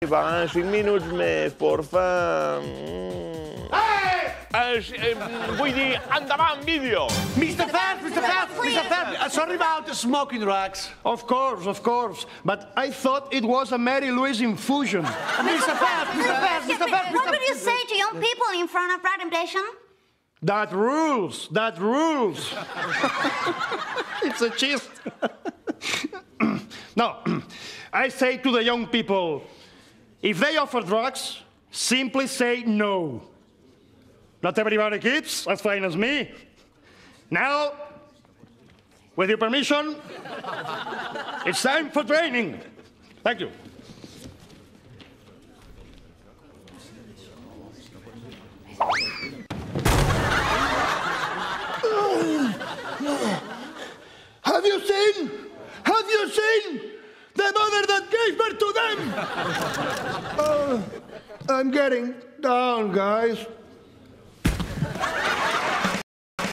5 minuts més, porfa. Vull dir, endavant, vídeo! Mr. Phelps, sorry about smoking drugs. Of course. But I thought it was a Mary Louise infusion. Mr. Phelps. What would you say to young people in front of presentation? That rules. It's a cheese. No, I say to the young people, if they offer drugs, simply say no. Not everybody keeps as fine as me. Now, with your permission, it's time for training. Thank you. Have you seen the mother that gave birth to them? I'm getting down, guys.